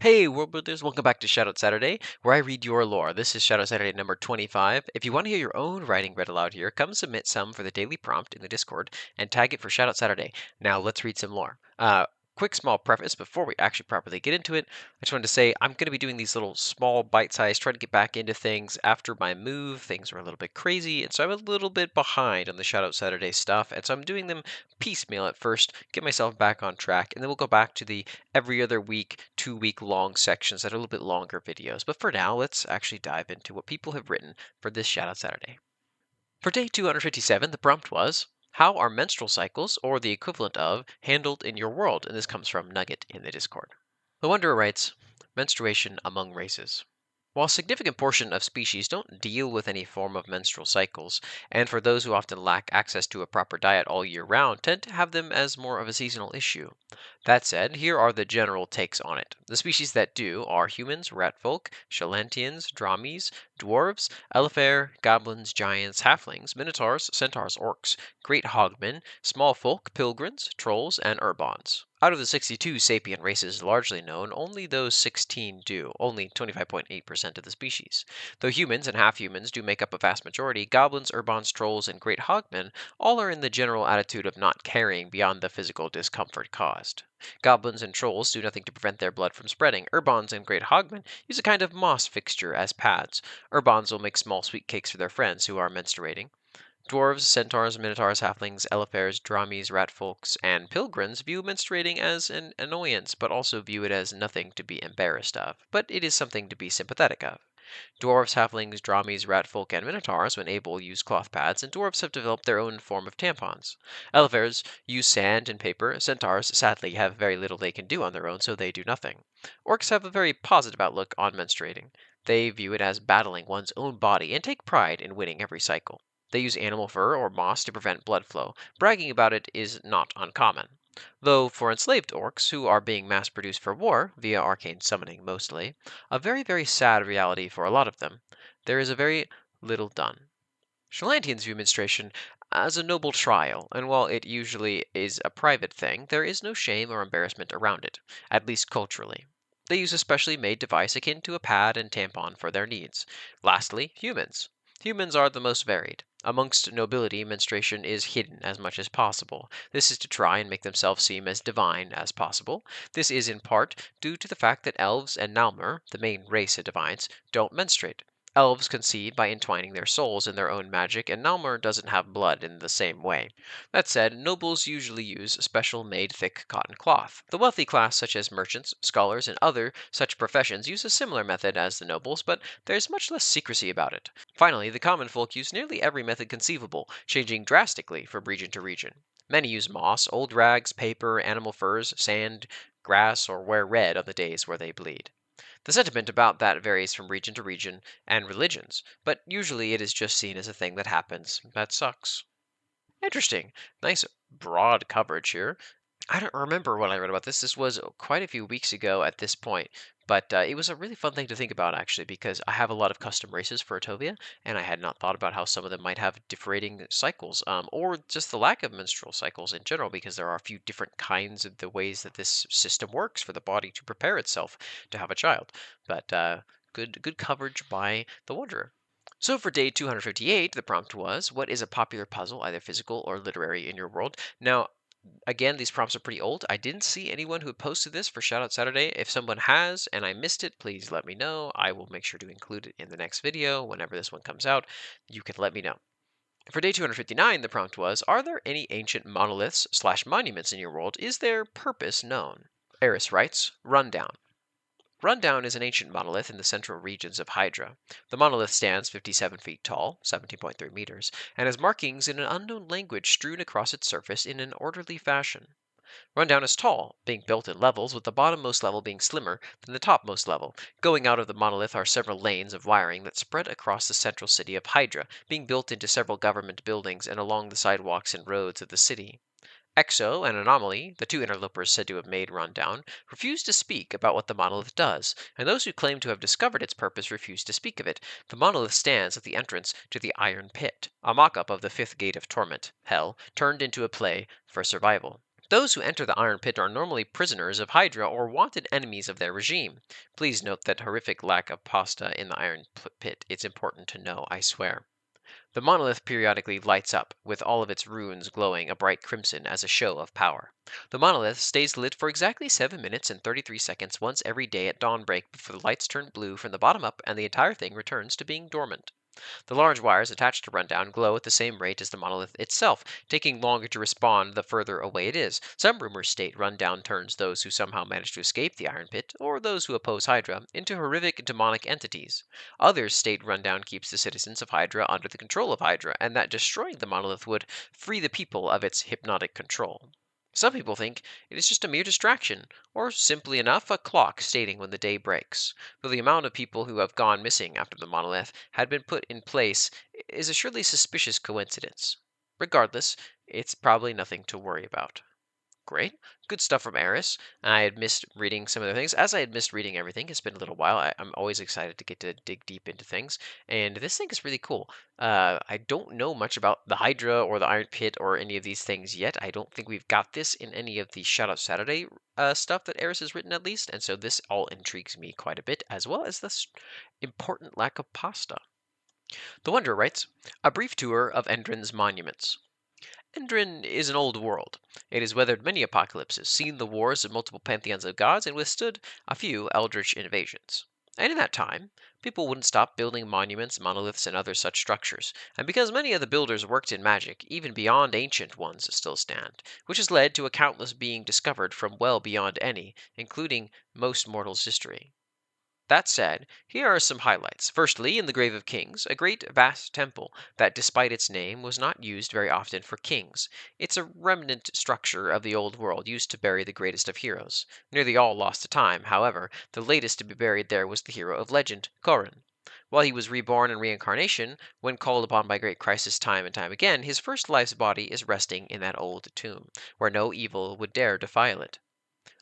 Hey, world builders, welcome back to Shoutout Saturday, where I read your lore. This is Shoutout Saturday number 25. If you want to hear your own writing read aloud here, come submit some for the daily prompt in the Discord and tag it for Shoutout Saturday. Now, let's read some lore. Quick small preface before we actually properly get into it. I just wanted to say I'm going to be doing these little small bite-sized, try to get back into things after my move. Things were a little bit crazy, and so I'm a little bit behind on the Shoutout Saturday stuff, and so I'm doing them piecemeal at first, get myself back on track, and then we'll go back to the every other week, 2 week long sections that are a little bit longer videos. But for now, let's actually dive into what people have written for this Shoutout Saturday. For day 257, the prompt was, how are menstrual cycles, or the equivalent of, handled in your world? And this comes from Nugget in the Discord. The Wanderer writes, menstruation among races. While a significant portion of species don't deal with any form of menstrual cycles, and for those who often lack access to a proper diet all year round tend to have them as more of a seasonal issue. That said, here are the general takes on it. The species that do are humans, ratfolk, Shalantians, Dramies, dwarves, Elephar, goblins, giants, halflings, minotaurs, centaurs, orcs, great hogmen, small folk, pilgrims, trolls, and urbans. Out of the 62 sapient races largely known, only those 16 do, only 25.8% of the species. Though humans and half-humans do make up a vast majority, goblins, urbans, trolls, and great hogmen all are in the general attitude of not caring beyond the physical discomfort caused. Goblins and trolls do nothing to prevent their blood from spreading. Urbans and great hogmen use a kind of moss fixture as pads. Urbans will make small sweet cakes for their friends who are menstruating. Dwarves, centaurs, minotaurs, halflings, elephars, dramies, ratfolks, and pilgrims view menstruating as an annoyance, but also view it as nothing to be embarrassed of. But it is something to be sympathetic of. Dwarves, halflings, dramies, ratfolk, and minotaurs, when able, use cloth pads, and dwarves have developed their own form of tampons. Elephars use sand and paper. Centaurs, sadly, have very little they can do on their own, so they do nothing. Orcs have a very positive outlook on menstruating. They view it as battling one's own body and take pride in winning every cycle. They use animal fur or moss to prevent blood flow. Bragging about it is not uncommon. Though for enslaved orcs, who are being mass produced for war, via arcane summoning mostly, a very, very sad reality for a lot of them, there is a very little done. Shalantians view menstruation as a noble trial, and while it usually is a private thing, there is no shame or embarrassment around it, at least culturally. They use a specially made device akin to a pad and tampon for their needs. Lastly, humans. Humans are the most varied. Amongst nobility, menstruation is hidden as much as possible. This is to try and make themselves seem as divine as possible. This is in part due to the fact that elves and Nalmer, the main race of divines, don't menstruate. Elves concede by entwining their souls in their own magic, and Nalmer doesn't have blood in the same way. That said, nobles usually use special made thick cotton cloth. The wealthy class, such as merchants, scholars, and other such professions, use a similar method as the nobles, but there's much less secrecy about it. Finally, the common folk use nearly every method conceivable, changing drastically from region to region. Many use moss, old rags, paper, animal furs, sand, grass, or wear red on the days where they bleed. The sentiment about that varies from region to region and religions, but usually it is just seen as a thing that happens that sucks. Interesting. Nice broad coverage here. I don't remember what I read about this. This was quite a few weeks ago at this point, but it was a really fun thing to think about actually because I have a lot of custom races for Atovia, and I had not thought about how some of them might have differing cycles, or just the lack of menstrual cycles in general, because there are a few different kinds of the ways that this system works for the body to prepare itself to have a child. But good coverage by the Wanderer. So for day 258, the prompt was, what is a popular puzzle, either physical or literary, in your world? Now, again, these prompts are pretty old. I didn't see anyone who had posted this for Shoutout Saturday. If someone has and I missed it, please let me know. I will make sure to include it in the next video whenever this one comes out. You can let me know. For day 259, the prompt was, are there any ancient monoliths slash monuments in your world? Is their purpose known? Aris writes, Rundown. Rundown is an ancient monolith in the central regions of Hydra. The monolith stands 57 feet tall, 17.3 meters, and has markings in an unknown language strewn across its surface in an orderly fashion. Rundown is tall, being built in levels, with the bottommost level being slimmer than the topmost level. Going out of the monolith are several lanes of wiring that spread across the central city of Hydra, being built into several government buildings and along the sidewalks and roads of the city. Exo and Anomaly, the two interlopers said to have made Rundown, refuse to speak about what the monolith does, and those who claim to have discovered its purpose refuse to speak of it. The monolith stands at the entrance to the Iron Pit, a mock-up of the fifth gate of torment, Hell, turned into a play for survival. Those who enter the Iron Pit are normally prisoners of Hydra or wanted enemies of their regime. Please note that horrific lack of pasta in the Iron Pit. It's important to know, I swear. The monolith periodically lights up, with all of its runes glowing a bright crimson as a show of power. The monolith stays lit for exactly 7 minutes and 33 seconds once every day at dawnbreak before the lights turn blue from the bottom up and the entire thing returns to being dormant. The large wires attached to Rundown glow at the same rate as the monolith itself, taking longer to respond the further away it is. Some rumors state Rundown turns those who somehow manage to escape the Iron Pit, or those who oppose Hydra, into horrific demonic entities. Others state Rundown keeps the citizens of Hydra under the control of Hydra, and that destroying the monolith would free the people of its hypnotic control. Some people think it is just a mere distraction, or simply enough a clock stating when the day breaks, though the amount of people who have gone missing after the monolith had been put in place is a surely suspicious coincidence. Regardless, it's probably nothing to worry about. Great. Good stuff from Aris. I had missed reading some of the things. As I had missed reading everything, it's been a little while. I'm always excited to get to dig deep into things. And this thing is really cool. I don't know much about the Hydra or the Iron Pit or any of these things yet. I don't think we've got this in any of the Shoutout Saturday stuff that Aris has written, at least. And so this all intrigues me quite a bit, as well as this important lack of pasta. The Wanderer writes A brief tour of Endrin's monuments. Endrin is an old world. It has weathered many apocalypses, seen the wars of multiple pantheons of gods, and withstood a few eldritch invasions. And in that time, people wouldn't stop building monuments, monoliths, and other such structures. And because many of the builders worked in magic, even beyond ancient ones still stand, which has led to a countless being discovered from well beyond any, including most mortals' history. That said, here are some highlights. Firstly, in the Grave of Kings, a great vast temple that, despite its name, was not used very often for kings. It's a remnant structure of the old world used to bury the greatest of heroes. Nearly all lost to time, however, the latest to be buried there was the hero of legend, Corin. While he was reborn in reincarnation, when called upon by great crisis time and time again, his first life's body is resting in that old tomb, where no evil would dare defile it.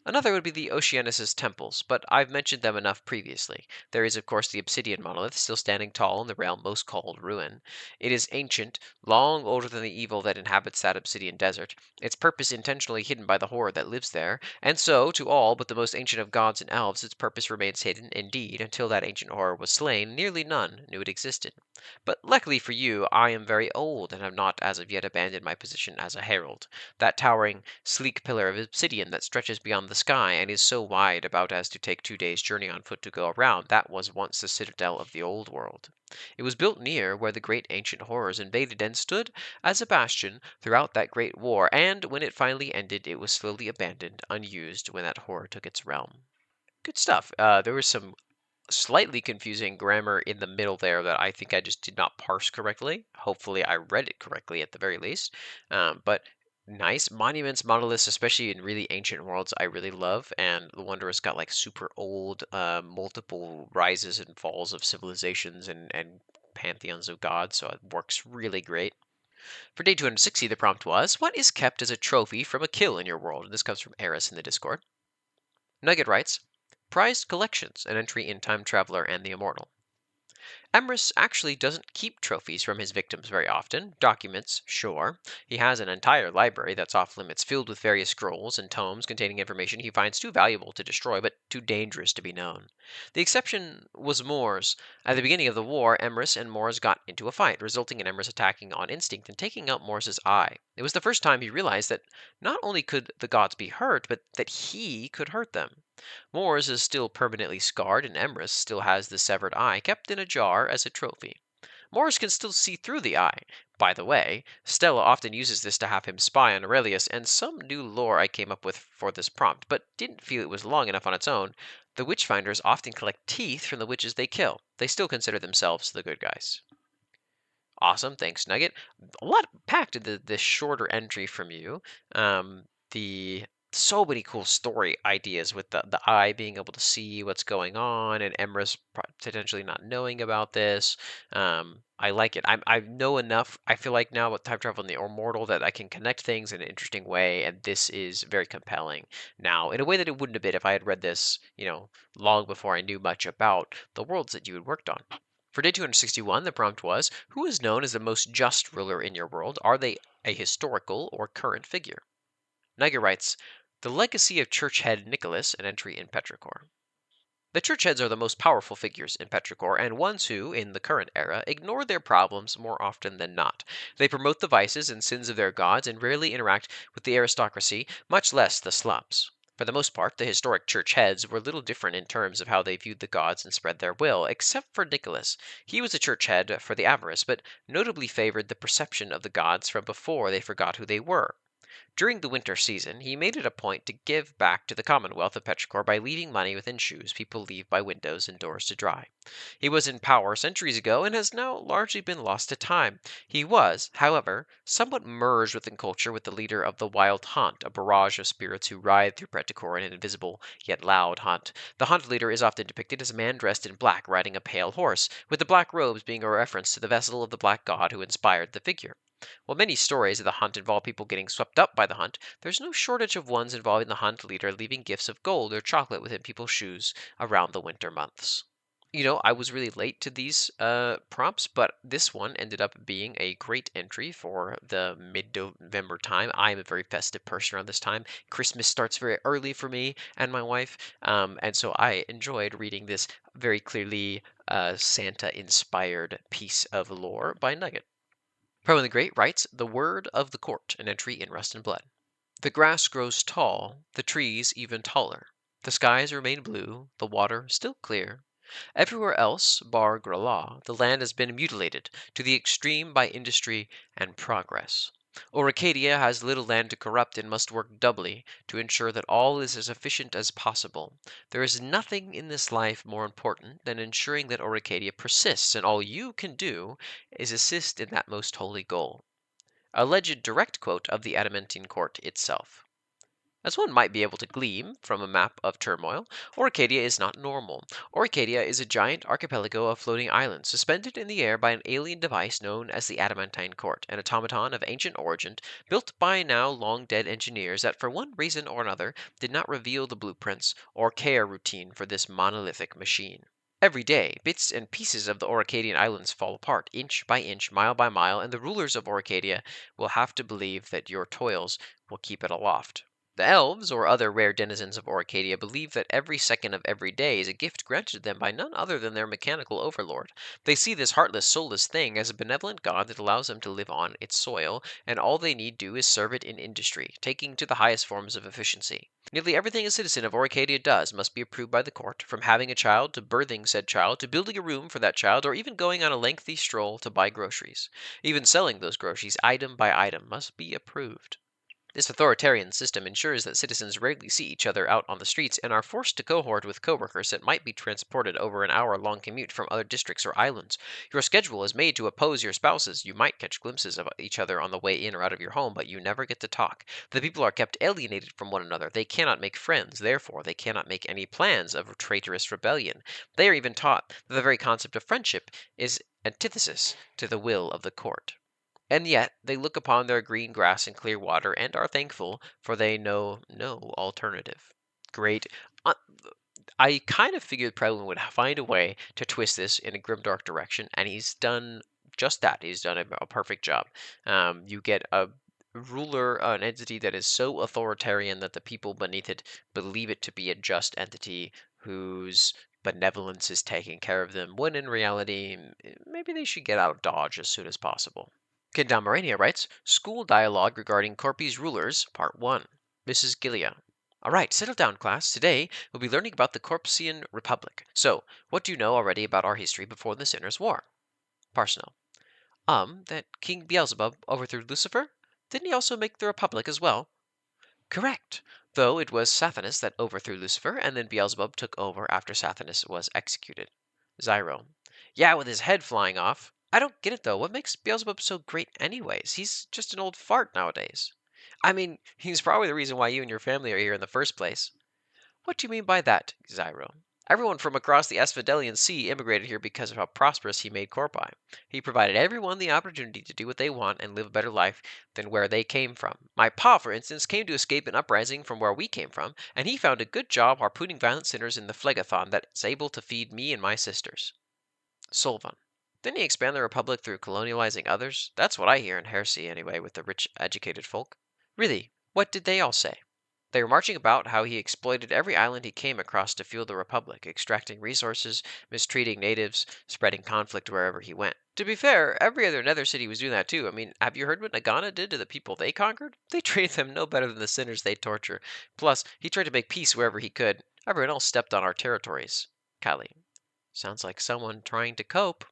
Another would be the Oceanus' temples, but I've mentioned them enough previously. There is, of course, the obsidian monolith, still standing tall in the realm most called ruin. It is ancient, long older than the evil that inhabits that obsidian desert, its purpose intentionally hidden by the horror that lives there, and so, to all but the most ancient of gods and elves, its purpose remains hidden. Indeed, until that ancient horror was slain, nearly none knew it existed. But luckily for you, I am very old and have not as of yet abandoned my position as a herald. That towering, sleek pillar of obsidian that stretches beyond the sky and is so wide about as to take 2 days' journey on foot to go around, that was once the citadel of the old world. It was built near where the great ancient horrors invaded and stood as a bastion throughout that great war, and when it finally ended, it was slowly abandoned, unused when that horror took its realm. Good stuff. There was some slightly confusing grammar in the middle there that I think I just did not parse correctly. Hopefully, I read it correctly at the very least. But nice monuments, monoliths, especially in really ancient worlds, I really love. And the Wanderer's got like super old, multiple rises and falls of civilizations and pantheons of gods, so it works really great. For day 260, the prompt was, what is kept as a trophy from a kill in your world? And this comes from Aris in the Discord. Nugget writes, prized collections, an entry in Time Traveler and the Immortal. Emrys actually doesn't keep trophies from his victims very often. Documents, sure. He has an entire library that's off limits, filled with various scrolls and tomes containing information he finds too valuable to destroy, but too dangerous to be known. The exception was Moors. At the beginning of the war, Emrys and Moors got into a fight, resulting in Emrys attacking on instinct and taking out Moors' eye. It was the first time he realized that not only could the gods be hurt, but that he could hurt them. Moors is still permanently scarred, and Emrys still has the severed eye kept in a jar as a trophy. Moors can still see through the eye. By the way, Stella often uses this to have him spy on Aurelius, and some new lore I came up with for this prompt, but didn't feel it was long enough on its own. The Witchfinders often collect teeth from the witches they kill. They still consider themselves the good guys. Awesome, thanks, Nugget. A lot packed into this shorter entry from you. The so many cool story ideas with the eye being able to see what's going on and Emrys potentially not knowing about this. I like it. I know enough. I feel like now with time travel and the immortal that I can connect things in an interesting way, and this is very compelling now in a way that it wouldn't have been if I had read this, long before I knew much about the worlds that you had worked on. For day 261, the prompt was, who is known as the most just ruler in your world? Are they a historical or current figure? Nugget writes, "The legacy of church head Nicholas, an entry in Petrichor." The church heads are the most powerful figures in Petrichor, and ones who, in the current era, ignore their problems more often than not. They promote the vices and sins of their gods and rarely interact with the aristocracy, much less the slums. For the most part, the historic church heads were little different in terms of how they viewed the gods and spread their will, except for Nicholas. He was a church head for the avarice, but notably favored the perception of the gods from before they forgot who they were. During the winter season, he made it a point to give back to the Commonwealth of Petrichor by leaving money within shoes people leave by windows and doors to dry. He was in power centuries ago and has now largely been lost to time. He was, however, somewhat merged within culture with the leader of the Wild Hunt, a barrage of spirits who ride through Petrichor in an invisible yet loud hunt. The hunt leader is often depicted as a man dressed in black riding a pale horse, with the black robes being a reference to the vessel of the black god who inspired the figure. While many stories of the hunt involve people getting swept up by the hunt, there's no shortage of ones involving the hunt leader leaving gifts of gold or chocolate within people's shoes around the winter months. I was really late to these prompts, but this one ended up being a great entry for the mid November time. I'm a very festive person around this time. Christmas starts very early for me and my wife, and so I enjoyed reading this very clearly Santa inspired piece of lore by Nugget. Perwin the Great writes, "The word of the court," an entry in Rust and Blood. The grass grows tall, the trees even taller. The skies remain blue, the water still clear. Everywhere else, bar Grala, the land has been mutilated to the extreme by industry and progress. Orcadia has little land to corrupt and must work doubly to ensure that all is as efficient as possible. There is nothing in this life more important than ensuring that Orcadia persists, and all you can do is assist in that most holy goal. Alleged direct quote of the Adamantine court itself. As one might be able to glean from a map of turmoil, Orcadia is not normal. Orcadia is a giant archipelago of floating islands, suspended in the air by an alien device known as the Adamantine Court, an automaton of ancient origin built by now long dead engineers that, for one reason or another, did not reveal the blueprints or care routine for this monolithic machine. Every day, bits and pieces of the Orcadian islands fall apart, inch by inch, mile by mile, and the rulers of Orcadia will have to believe that your toils will keep it aloft. The elves, or other rare denizens of Orcadia, believe that every second of every day is a gift granted them by none other than their mechanical overlord. They see this heartless, soulless thing as a benevolent god that allows them to live on its soil, and all they need do is serve it in industry, taking to the highest forms of efficiency. Nearly everything a citizen of Orcadia does must be approved by the court, from having a child to birthing said child to building a room for that child, or even going on a lengthy stroll to buy groceries. Even selling those groceries item by item must be approved. This authoritarian system ensures that citizens rarely see each other out on the streets and are forced to cohort with coworkers that might be transported over an hour-long commute from other districts or islands. Your schedule is made to oppose your spouses. You might catch glimpses of each other on the way in or out of your home, but you never get to talk. The people are kept alienated from one another. They cannot make friends. Therefore, they cannot make any plans of traitorous rebellion. They are even taught that the very concept of friendship is antithesis to the will of the court. And yet they look upon their green grass and clear water and are thankful, for they know no alternative. Great. Uh, I kind of figured Prelin would find a way to twist this in a grimdark direction, and he's done just that. He's done a perfect job. You get a ruler, an entity that is so authoritarian that the people beneath it believe it to be a just entity whose benevolence is taking care of them, when in reality, maybe they should get out of Dodge as soon as possible. Kendamarania writes, "School Dialogue Regarding Corpy's Rulers, Part 1. Mrs. Gilia. All right, settle down, class. Today we'll be learning about the Corpsian Republic. So, what do you know already about our history before the Sinners' War? Parsonal. That King Beelzebub overthrew Lucifer? Didn't he also make the Republic as well? Correct. Though it was Sathanas that overthrew Lucifer, and then Beelzebub took over after Sathanas was executed. Zyro. Yeah, with his head flying off. I don't get it though. What makes Beelzebub so great anyways? He's just an old fart nowadays. I mean, he's probably the reason why you and your family are here in the first place. What do you mean by that, Zyro? Everyone from across the Asphodelian Sea immigrated here because of how prosperous he made Corpi. He provided everyone the opportunity to do what they want and live a better life than where they came from. My pa, for instance, came to escape an uprising from where we came from, and he found a good job harpooning violent sinners in the Phlegathon that's able to feed me and my sisters. Solvan. Didn't he expand the Republic through colonializing others? That's what I hear in heresy anyway, with the rich, educated folk. Really? What did they all say? They were marching about how he exploited every island he came across to fuel the Republic, extracting resources, mistreating natives, spreading conflict wherever he went. To be fair, every other nether city was doing that too. I mean, have you heard what Nagana did to the people they conquered? They treated them no better than the sinners they torture. Plus, he tried to make peace wherever he could. Everyone else stepped on our territories. Callie. Sounds like someone trying to cope.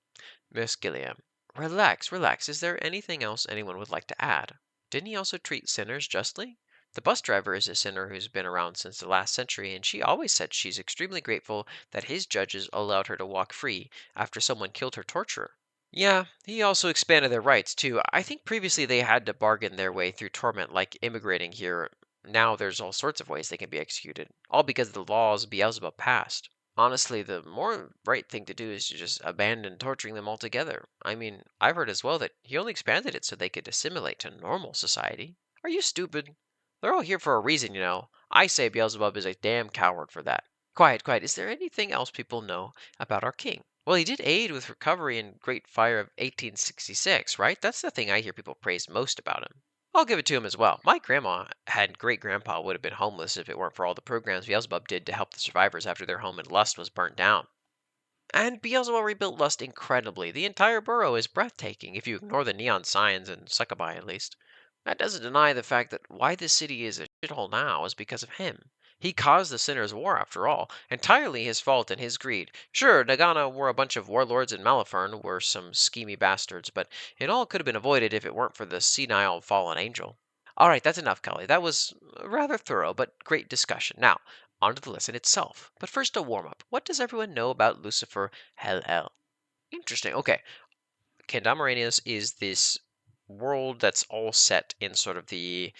Miss Gilliam. Relax, relax. Is there anything else anyone would like to add? Didn't he also treat sinners justly? The bus driver is a sinner who's been around since the last century, and she always said she's extremely grateful that his judges allowed her to walk free after someone killed her torturer. Yeah, he also expanded their rights too. I think previously they had to bargain their way through torment, like immigrating here. Now there's all sorts of ways they can be executed, all because of the laws Beelzebub passed. Honestly, the more right thing to do is to just abandon torturing them altogether. I mean, I've heard as well that he only expanded it so they could assimilate to normal society. Are you stupid? They're all here for a reason, you know. I say Beelzebub is a damn coward for that. Quiet, quiet. Is there anything else people know about our king? Well, he did aid with recovery in Great Fire of 1866, right? That's the thing I hear people praise most about him. I'll give it to him as well. My grandma and great grandpa would have been homeless if it weren't for all the programs Beelzebub did to help the survivors after their home in Lust was burnt down. And Beelzebub rebuilt Lust incredibly. The entire borough is breathtaking, if you ignore the neon signs and Succubi at least. That doesn't deny the fact that why this city is a shithole now is because of him. He caused the Sinners' War, after all. Entirely his fault and his greed. Sure, Nagana were a bunch of warlords and Malifern were some schemy bastards, but it all could have been avoided if it weren't for the senile fallen angel. All right, that's enough, Kelly. That was rather thorough, but great discussion. Now, on to the lesson itself. But first, a warm up. What does everyone know about Lucifer Hell El? Interesting. Okay. Kendamarania is this world that's all set in sort of the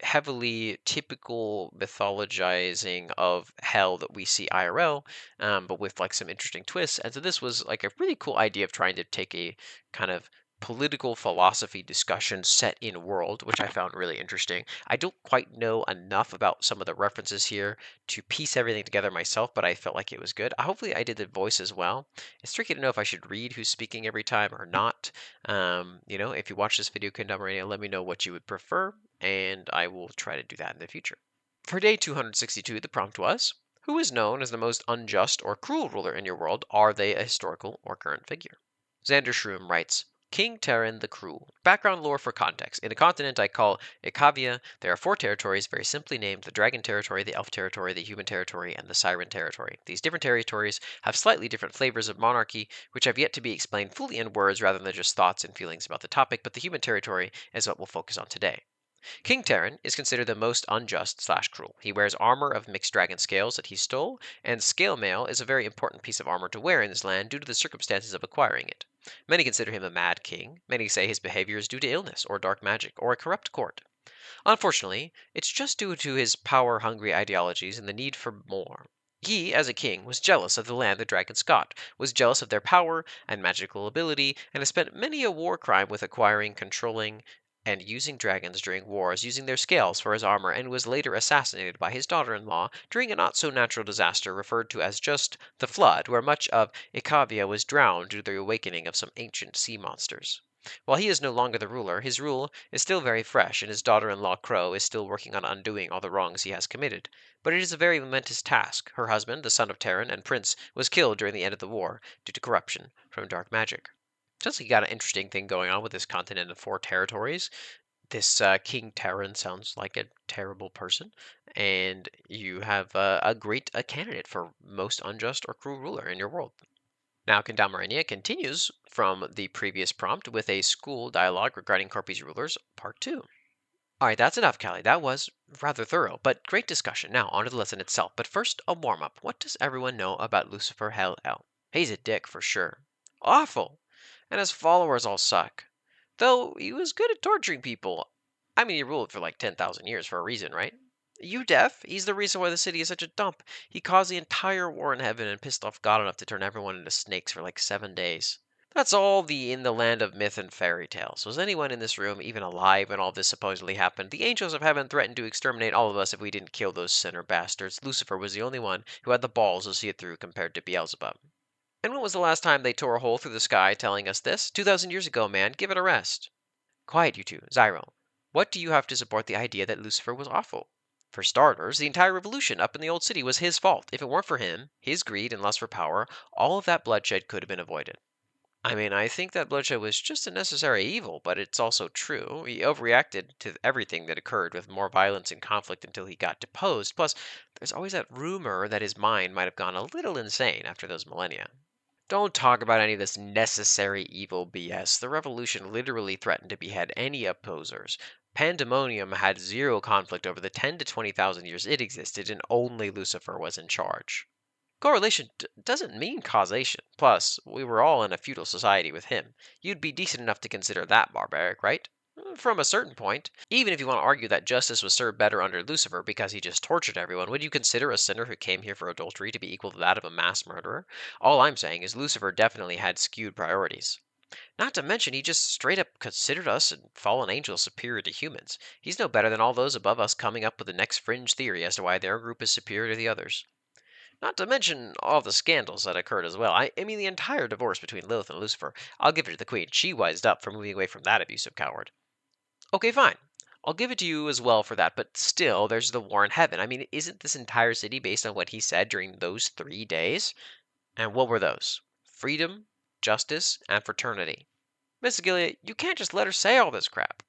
heavily typical mythologizing of hell that we see IRL, but with like some interesting twists. And so this was like a really cool idea of trying to take a kind of political philosophy discussion set in world, which I found really interesting. I don't quite know enough about some of the references here to piece everything together myself, but I felt like it was good. Hopefully, I did the voice as well. It's tricky to know if I should read who's speaking every time or not. If you watch this video, Kendamarania, let me know what you would prefer and I will try to do that in the future. For day 262, the prompt was, who is known as the most unjust or cruel ruler in your world? Are they a historical or current figure? XanderShroom writes, King Terran the Cruel. Background lore for context. In a continent I call Ikavia, there are four territories very simply named the Dragon Territory, the Elf Territory, the Human Territory, and the Siren Territory. These different territories have slightly different flavors of monarchy, which have yet to be explained fully in words rather than just thoughts and feelings about the topic, but the Human Territory is what we'll focus on today. King Terran is considered the most unjust slash cruel. He wears armor of mixed dragon scales that he stole, and scale mail is a very important piece of armor to wear in this land due to the circumstances of acquiring it. Many consider him a mad king. Many say his behavior is due to illness, or dark magic, or a corrupt court. Unfortunately, it's just due to his power hungry ideologies and the need for more. He, as a king, was jealous of the land the dragons got, was jealous of their power and magical ability, and has spent many a war crime with acquiring, controlling, and using dragons during wars, using their scales for his armor, and was later assassinated by his daughter in law during a not so natural disaster referred to as just the Flood, where much of Ikavia was drowned due to the awakening of some ancient sea monsters. While he is no longer the ruler, his rule is still very fresh, and his daughter in law Crow is still working on undoing all the wrongs he has committed. But it is a very momentous task. Her husband, the son of Terran and prince, was killed during the end of the war due to corruption from dark magic. Sounds like you got an interesting thing going on with this continent of four territories. This King Terran sounds like a terrible person, and you have a great candidate for most unjust or cruel ruler in your world. Now, Kendamarania continues from the previous prompt with a school dialogue regarding Corpy's rulers, part 2. All right, that's enough, Callie. That was rather thorough, but great discussion. Now, on to the lesson itself. But first, a warm up. What does everyone know about Lucifer Hell El? He's a dick for sure. Awful! And his followers all suck. Though he was good at torturing people. I mean, he ruled for like 10,000 years for a reason, right? You deaf? He's the reason why the city is such a dump. He caused the entire war in heaven and pissed off God enough to turn everyone into snakes for like 7 days. That's all the in the land of myth and fairy tales. Was anyone in this room even alive when all this supposedly happened? The angels of heaven threatened to exterminate all of us if we didn't kill those sinner bastards. Lucifer was the only one who had the balls to see it through compared to Beelzebub. And when was the last time they tore a hole through the sky telling us this? 2,000 years ago, man. Give it a rest. Quiet, you two. Zyro. What do you have to support the idea that Lucifer was awful? For starters, the entire revolution up in the old city was his fault. If it weren't for him, his greed and lust for power, all of that bloodshed could have been avoided. I mean, I think that bloodshed was just a necessary evil, but it's also true. He overreacted to everything that occurred with more violence and conflict until he got deposed. Plus, there's always that rumor that his mind might have gone a little insane after those millennia. Don't talk about any of this necessary evil BS. The revolution literally threatened to behead any opposers. Pandemonium had zero conflict over the 10 to 20,000 years it existed, and only Lucifer was in charge. Correlation doesn't mean causation. Plus, we were all in a feudal society with him. You'd be decent enough to consider that barbaric, right? From a certain point. Even if you want to argue that justice was served better under Lucifer because he just tortured everyone, would you consider a sinner who came here for adultery to be equal to that of a mass murderer? All I'm saying is Lucifer definitely had skewed priorities. Not to mention, he just straight up considered us and fallen angels superior to humans. He's no better than all those above us coming up with the next fringe theory as to why their group is superior to the others. Not to mention all the scandals that occurred as well. I mean, the entire divorce between Lilith and Lucifer. I'll give it to the Queen. She wised up for moving away from that abusive coward. Okay, fine. I'll give it to you as well for that, but still, there's the war in heaven. I mean, isn't this entire city based on what he said during those 3 days? And what were those? Freedom, justice, and fraternity. Miss Gilead, you can't just let her say all this crap.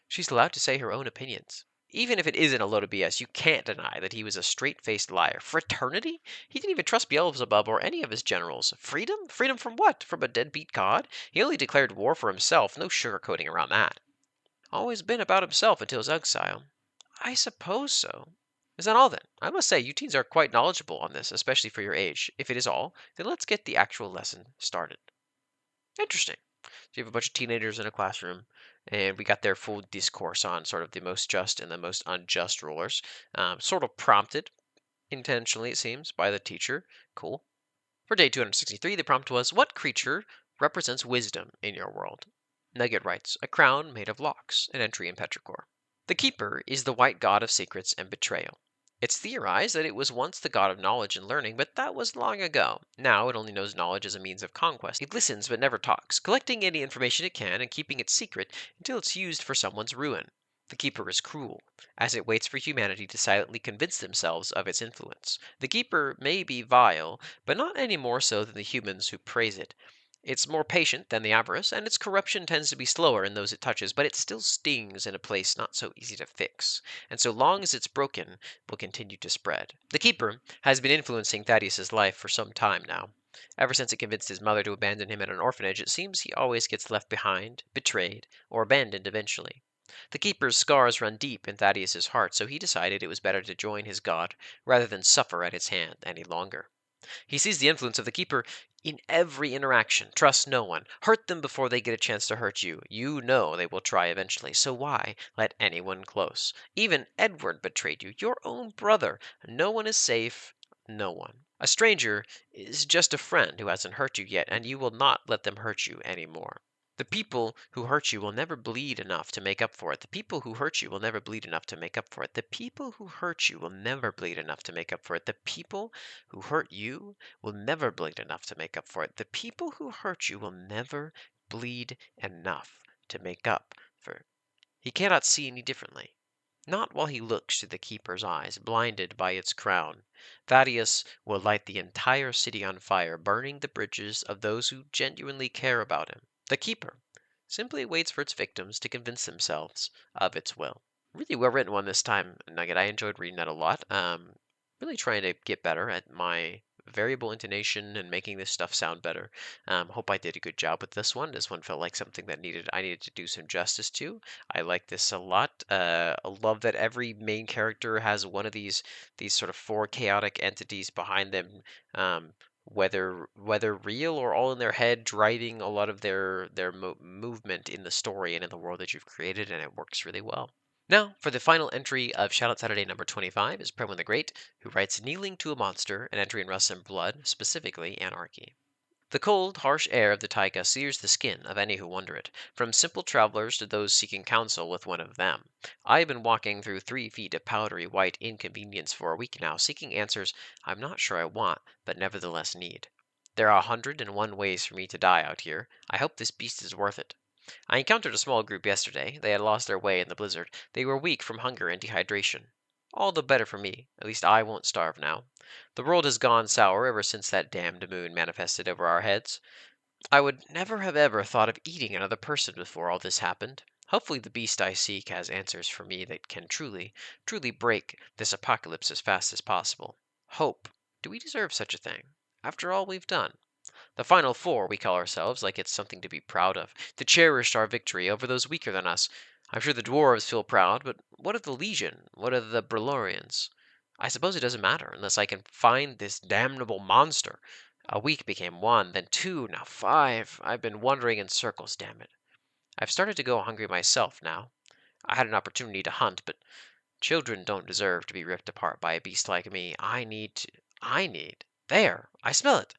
She's allowed to say her own opinions. Even if it isn't a load of BS, you can't deny that he was a straight-faced liar. Fraternity? He didn't even trust Beelzebub or any of his generals. Freedom? Freedom from what? From a deadbeat god? He only declared war for himself. No sugarcoating around that. Always been about himself until his exile. I suppose so. Is that all then? I must say, you teens are quite knowledgeable on this, especially for your age. If it is all, then let's get the actual lesson started. Interesting. So you have a bunch of teenagers in a classroom, and we got their full discourse on sort of the most just and the most unjust rulers. Sort of prompted, intentionally it seems, by the teacher. Cool. For day 263, the prompt was, what creature represents wisdom in your world? Nugget writes, a crown made of locks, an entry in Petrichor. The Keeper is the white god of secrets and betrayal. It's theorized that it was once the god of knowledge and learning, but that was long ago. Now it only knows knowledge as a means of conquest. It listens but never talks, collecting any information it can and keeping it secret until it's used for someone's ruin. The Keeper is cruel, as it waits for humanity to silently convince themselves of its influence. The Keeper may be vile, but not any more so than the humans who praise it. It's more patient than the avarice, and its corruption tends to be slower in those it touches, but it still stings in a place not so easy to fix, and so long as it's broken, will continue to spread. The Keeper has been influencing Thaddeus's life for some time now. Ever since it convinced his mother to abandon him at an orphanage, it seems he always gets left behind, betrayed, or abandoned eventually. The Keeper's scars run deep in Thaddeus's heart, so he decided it was better to join his god rather than suffer at its hand any longer. He sees the influence of the Keeper in every interaction. Trust no one. Hurt them before they get a chance to hurt you. You know they will try eventually, so why let anyone close? Even Edward betrayed you, your own brother. No one is safe. No one. A stranger is just a friend who hasn't hurt you yet, and you will not let them hurt you any more. The people who hurt you will never bleed enough to make up for it. The people who hurt you will never bleed enough to make up for it. The people who hurt you will never bleed enough to make up for it. The people who hurt you will never bleed enough to make up for it. The people who hurt you will never bleed enough to make up for it. He cannot see any differently. Not while he looks to the Keeper's eyes, blinded by its crown. Thaddeus will light the entire city on fire, burning the bridges of those who genuinely care about him. The Keeper simply waits for its victims to convince themselves of its will. Really well written one this time, Nugget. I enjoyed reading that a lot. Really trying to get better at my variable intonation and making this stuff sound better. Hope I did a good job with this one. This one felt like something that I needed to do some justice to. I like this a lot. I love that every main character has one of these sort of four chaotic entities behind them. Whether real or all in their head, driving a lot of their movement in the story and in the world that you've created, and it works really well. Now, for the final entry of Shoutout Saturday number 25 is Premon the Great, who writes Kneeling to a Monster, an entry in Rust and Blood, specifically Anarchy. The cold, harsh air of the taiga sears the skin of any who wander it, from simple travelers to those seeking counsel with one of them. I have been walking through 3 feet of powdery white inconvenience for a week now, seeking answers I'm not sure I want, but nevertheless need. There are 101 ways for me to die out here. I hope this beast is worth it. I encountered a small group yesterday. They had lost their way in the blizzard. They were weak from hunger and dehydration. All the better for me. At least I won't starve now. The world has gone sour ever since that damned moon manifested over our heads. I would never have ever thought of eating another person before all this happened. Hopefully the beast I seek has answers for me that can truly break this apocalypse as fast as possible. Hope. Do we deserve such a thing? After all we've done? The Final Four, we call ourselves, like it's something to be proud of, to cherish our victory over those weaker than us. I'm sure the dwarves feel proud, but what of the Legion? What of the Brelorians? I suppose it doesn't matter unless I can find this damnable monster. A week became one, then two, now five. I've been wandering in circles, damn it. I've started to go hungry myself now. I had an opportunity to hunt, but children don't deserve to be ripped apart by a beast like me. I need. There! I smell it!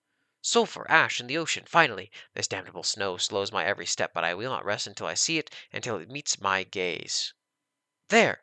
Sulphur, ash, in the ocean, finally! This damnable snow slows my every step, but I will not rest until I see it, until it meets my gaze. There!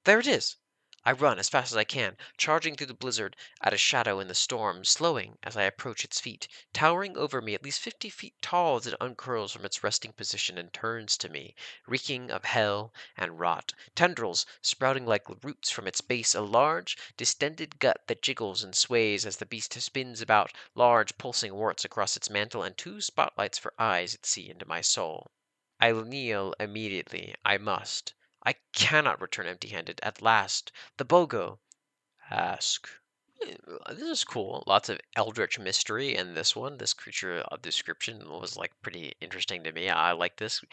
There it is! I run as fast as I can, charging through the blizzard at a shadow in the storm, slowing as I approach its feet, towering over me at least 50 feet tall as it uncurls from its resting position and turns to me, reeking of hell and rot, tendrils sprouting like roots from its base, a large, distended gut that jiggles and sways as the beast spins about, large pulsing warts across its mantle, and two spotlights for eyes that see into my soul. I kneel immediately. I must. I cannot return empty-handed. At last, the BOGO. Ask. This is cool. Lots of eldritch mystery in this one. This creature description was like pretty interesting to me. I like this,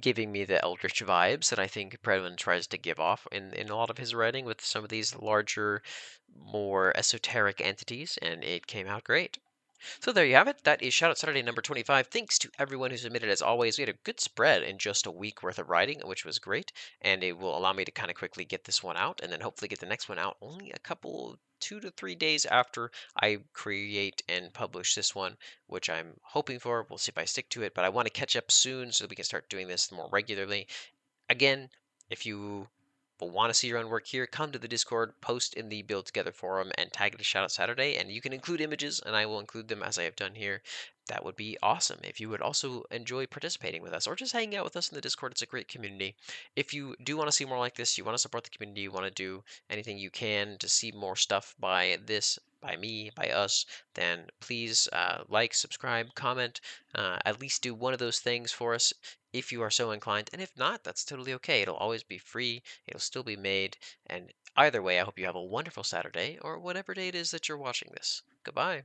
giving me the eldritch vibes that I think Predwin tries to give off in a lot of his writing with some of these larger, more esoteric entities, and it came out great. So there you have it. That is Shoutout Saturday number 25. Thanks to everyone who submitted as always. We had a good spread in just a week worth of writing, which was great. And it will allow me to kind of quickly get this one out and then hopefully get the next one out only a couple, 2 to 3 days after I create and publish this one, which I'm hoping for. We'll see if I stick to it. But I want to catch up soon so that we can start doing this more regularly. Again, if you want to see your own work here, come to the Discord, post in the Build Together forum, and tag it as Shoutout Saturday. And you can include images, and I will include them as I have done here. That would be awesome. If you would also enjoy participating with us or just hanging out with us in the Discord, it's a great community. If you do want to see more like this, you want to support the community, you want to do anything you can to see more stuff by this, by me, by us, then please like, subscribe, comment, at least do one of those things for us if you are so inclined. And if not, that's totally okay. It'll always be free, it'll still be made. And either way, I hope you have a wonderful Saturday or whatever day it is that you're watching this. Goodbye.